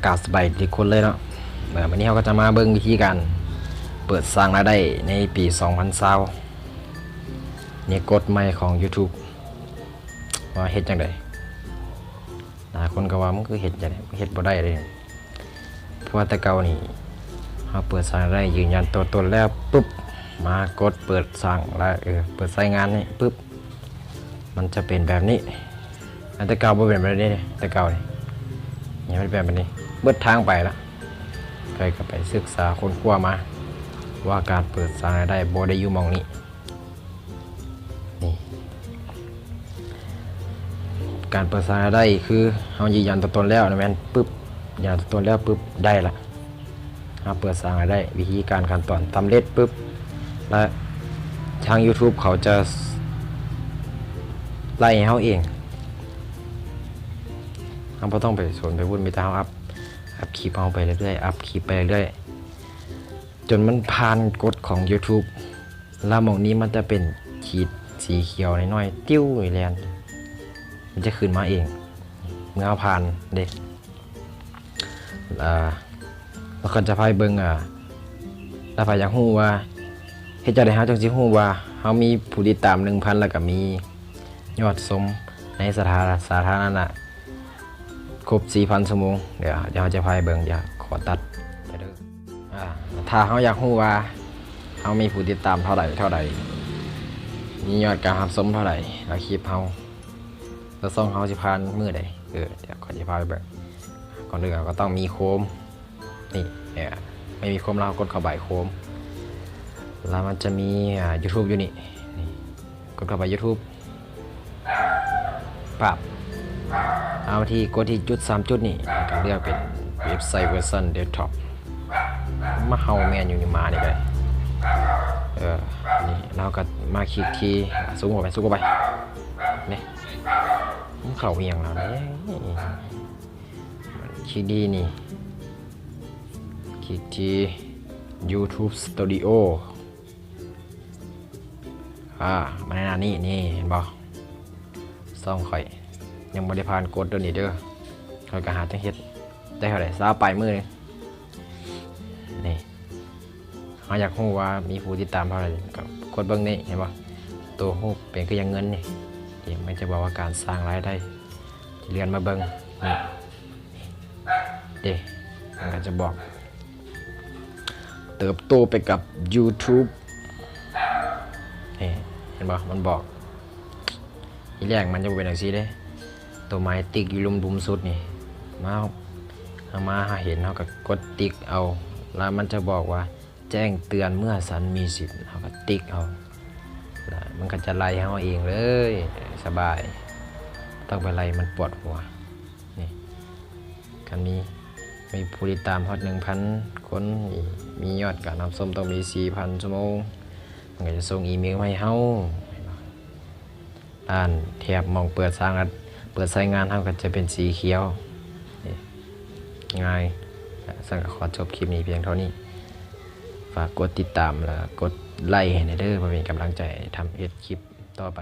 กาสบายทุกคนเลยเนาะวันนี้เราก็จะมาเบิ่งวิธีการเปิดสร้างรายได้ในปี2020นี่กฎใหม่ของ YouTube ว่าเฮ็ดจังได๋คนก็ว่ามันคือเฮ็ดจังได๋เฮ็ดบ่ได้เลยเพราะว่าแต่เก่านี่เฮาเปิดสร้างรายได้ยืนยันตัวตนแล้วปุ๊บมากดเปิดสร้างแล้วเปิดใช้งานนี่ปุ๊บมันจะเป็นแบบนี้แต่เก่าบ่เป็นแบบนี้แต่เก่านี่มันเป็นแบบนี้เบิดทางไปแล้วใครก็ไปศึกษาค้นคว้ามาว่าการเปิดสร้างรายได้บ่ได้อยู่หม้องนี้นี่การเปิดสร้างรายได้คือเฮายืนยันตัวตนแล้วนะแม่นปึ๊บยืนยันตัวตนแล้วปึ๊บได้ละเฮาเปิดสร้างรายได้วิธีการขั้นตอนสำเร็จปึ๊บและทาง YouTube เขาจะไล่ให้เฮาเองเราไม่ต้องไปสนไปวุ่นไปตามอัพคลิปเอาไปเรื่อยๆอัพคลิปไปเรื่อยๆจนมันผ่านกฎของ YouTube แล้วมองนี้มันจะเป็นขีดสีเขียวน้อยๆติ้วอยู่แล้วมันจะขึ้นมาเองเมื่อผ่านเด็กแล้วก็จะพายเบิ่งแล้วพายอยากฮู้ว่าเฮ็ดจังได๋เฮาจังสิฮู้ว่าเฮามีผู้ติดตาม 1,000 แล้วก็มียอดชมในสาธารณะครบ 4,000 ชั่วโมงเดี๋ยวเราจะพายเบิ่งเดี๋ยวขอตัดไปเด้อถ้าเฮาอยากฮู้ว่าเฮามีผู้ติดตามเท่าใดมียอดการรับชมเท่าใดแล้วคลิปเฮาแล้วส่งเฮาสิผ่านมื้อใดเดี๋ยวขอสิพาไปเบิ่งก่อนอื่นก็ต้องมีโคมนี่ไม่มีโคมเรากดเข้าไปโคมแล้วมันจะมีYouTube อยู่นี่กดเข้าไป YouTube ปั๊บเอาที่กดที่จุด3จุดนี่ก็เลือกเป็นเว็บไซต์เวอร์ชันเดสก์ท็อปมาเฮาแมนอยู่นี่มานี่ก็นี่เราก็มาคลิกที่ซูมเข้าไปนี่มันเข้าเวียงแล้วนี่คลิกดีนี่คลิกที่ YouTube Studio มาในหน้านี่เห็นบ่ซ่องข่อยยังบ่ได้ผ่านกดตัวนี้เด้อข่อยก็หาจังเฮ็ดได้เท่าใดซาปลายมือนี่เฮาอยากฮู้ว่ามีผู้ติดตามเท่าไหร่ก็กดเบิ่งนี่เห็นบ่ตัวรูปเป็นคือยังเงินนี่มันจะบอกว่าการสร้างรายได้เรียนมาเบิ่งนี่มันก็จะบอกเติบโตไปกับ YouTube เห็นบ่มันบอกทีแรกมันจะเป็นจังซี่เด้ตัวไม้ติ๊กอยู่ลุมสุดนี่มาเห็นเฮาก็กดติ๊กเอาแล้วมันจะบอกว่าแจ้งเตือนเมื่อสันมีสิทธิ์เฮาก็ติ๊กเอาแล้วมันก็จะไล่เฮาเองเลยสบายต้องไปไล่มันปวดหัวนี่กันมีผู้ติดตามฮอด 1,000 คนมียอดการรับชมต้องมี 4,000 ชั่วโมงมันก็จะส่งอีเมลมาให้เฮาด้านแถบมองเปิดใช้งานเฮาก็จะเป็นสีเขียวง่ายสั่งขอจบคลิปนี้เพียงเท่านี้ฝากกดติดตามและกดไลค์ให้เด้อเพื่อเป็นกำลังใจทำคลิปต่อไป